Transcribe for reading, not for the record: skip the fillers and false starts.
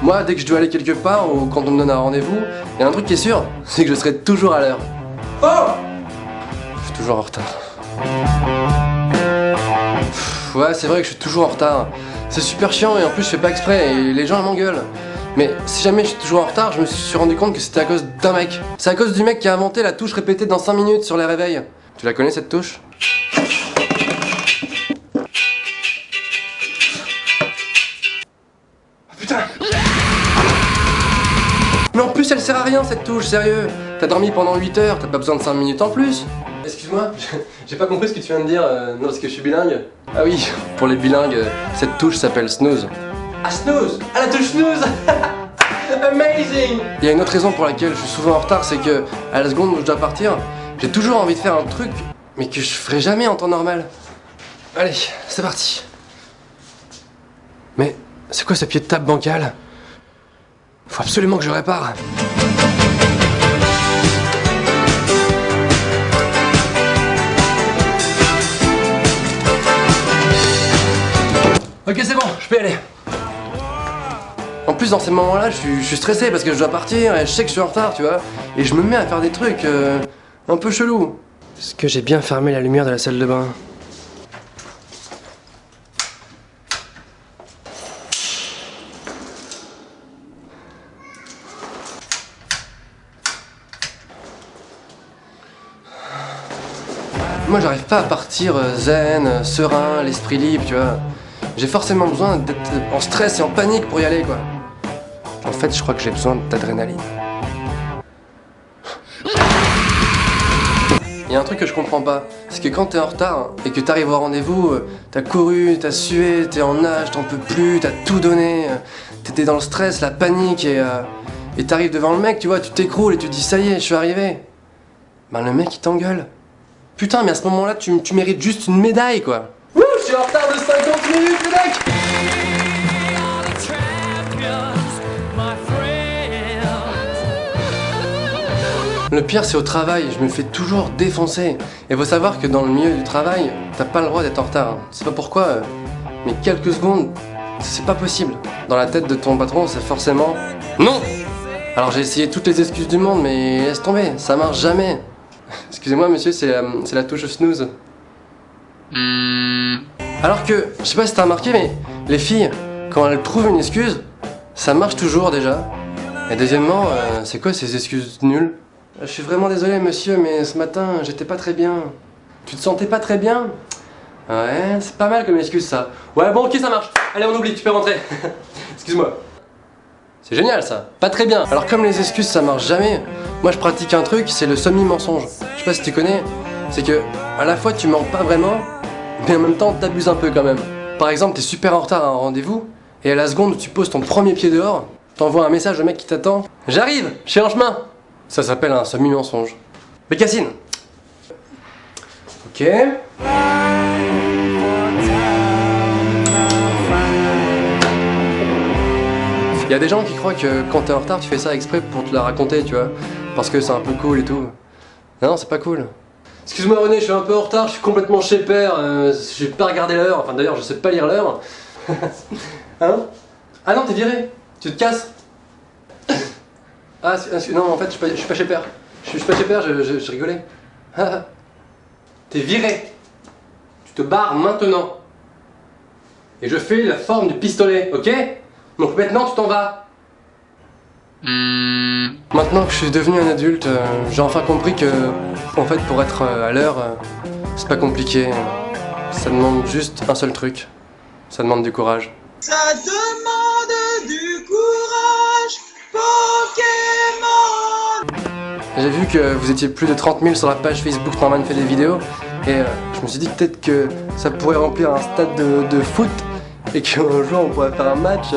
Moi, dès que je dois aller quelque part ou quand on me donne un rendez-vous, il y a un truc qui est sûr, c'est que je serai toujours à l'heure. Oh! Je suis toujours en retard. Ouais, c'est vrai que je suis toujours en retard. C'est super chiant et en plus je fais pas exprès et les gens ils m'engueulent. Mais si jamais je suis toujours en retard, je me suis rendu compte que c'était à cause d'un mec. C'est à cause du mec qui a inventé la touche répétée dans 5 minutes sur les réveils. Tu la connais cette touche? Putain! Mais en plus elle sert à rien cette touche, sérieux! T'as dormi pendant 8 heures, t'as pas besoin de 5 minutes en plus! Excuse-moi, j'ai pas compris ce que tu viens de dire, non parce que je suis bilingue. Ah oui, pour les bilingues, cette touche s'appelle snooze. Ah snooze! Ah la touche snooze! Amazing! Il y a une autre raison pour laquelle je suis souvent en retard, c'est que à la seconde où je dois partir, j'ai toujours envie de faire un truc, mais que je ferai jamais en temps normal. Allez, c'est parti! Mais c'est quoi ce pied de table bancal? Faut absolument que je répare. Ok, c'est bon, je peux y aller. En plus, dans ces moments-là, je suis stressé parce que je dois partir et je sais que je suis en retard, tu vois. Et je me mets à faire des trucs un peu chelous. Est-ce que j'ai bien fermé la lumière de la salle de bain? Moi, j'arrive pas à partir zen, serein, l'esprit libre, tu vois. J'ai forcément besoin d'être en stress et en panique pour y aller, quoi. En fait, je crois que j'ai besoin d'adrénaline. Il y a un truc que je comprends pas, c'est que quand t'es en retard et que t'arrives au rendez-vous, t'as couru, t'as sué, t'es en nage, t'en peux plus, t'as tout donné, t'étais dans le stress, la panique et t'arrives devant le mec, tu vois, tu t'écroules et tu te dis ça y est, je suis arrivé. Ben le mec il t'engueule. Putain, mais à ce moment-là, tu mérites juste une médaille, quoi. Wouh, je suis en retard de 50 minutes, le mec! Le pire, c'est au travail, je me fais toujours défoncer. Et faut savoir que dans le milieu du travail, t'as pas le droit d'être en retard. C'est pas pourquoi, mais quelques secondes, c'est pas possible. Dans la tête de ton patron, c'est forcément non! Alors j'ai essayé toutes les excuses du monde, mais laisse tomber, ça marche jamais. Excusez-moi monsieur, c'est la touche snooze. Alors que, je sais pas si t'as remarqué, mais les filles, quand elles trouvent une excuse, ça marche toujours déjà. Et deuxièmement, c'est quoi ces excuses nulles? Je suis vraiment désolé monsieur, mais ce matin, j'étais pas très bien. Tu te sentais pas très bien? Ouais, c'est pas mal comme excuse ça. Ouais bon ok ça marche, allez on oublie, tu peux rentrer. Excuse-moi. C'est génial ça, pas très bien. Alors comme les excuses ça marche jamais, moi je pratique un truc, c'est le semi-mensonge. Je sais pas si tu connais, c'est que à la fois tu mens pas vraiment, mais en même temps t'abuses un peu quand même. Par exemple t'es super en retard à un rendez-vous, et à la seconde où tu poses ton premier pied dehors, t'envoies un message au mec qui t'attend. J'arrive, je suis en chemin. Ça s'appelle un semi-mensonge. Bécassine. Ok. Il y a des gens qui croient que quand t'es en retard, tu fais ça exprès pour te la raconter, tu vois. Parce que c'est un peu cool et tout. Non, c'est pas cool. Excuse-moi René, je suis un peu en retard, je suis complètement chez père, j'ai pas regardé l'heure, enfin d'ailleurs je sais pas lire l'heure. Hein? Ah non, t'es viré, tu te casses. Ah non, en fait je suis pas chez père. Je suis pas chez père, je rigolais. T'es viré. Tu te barres maintenant. Et je fais la forme du pistolet, ok? Donc maintenant tu t'en vas. Maintenant que je suis devenu un adulte, j'ai enfin compris que, en fait, pour être à l'heure, c'est pas compliqué. Ça demande juste un seul truc. Ça demande du courage. Ça demande du courage, Pokémon. J'ai vu que vous étiez plus de 30 000 sur la page Facebook Norman fait des vidéos, et je me suis dit peut-être que ça pourrait remplir un stade de foot, et qu'un jour on pourrait faire un match.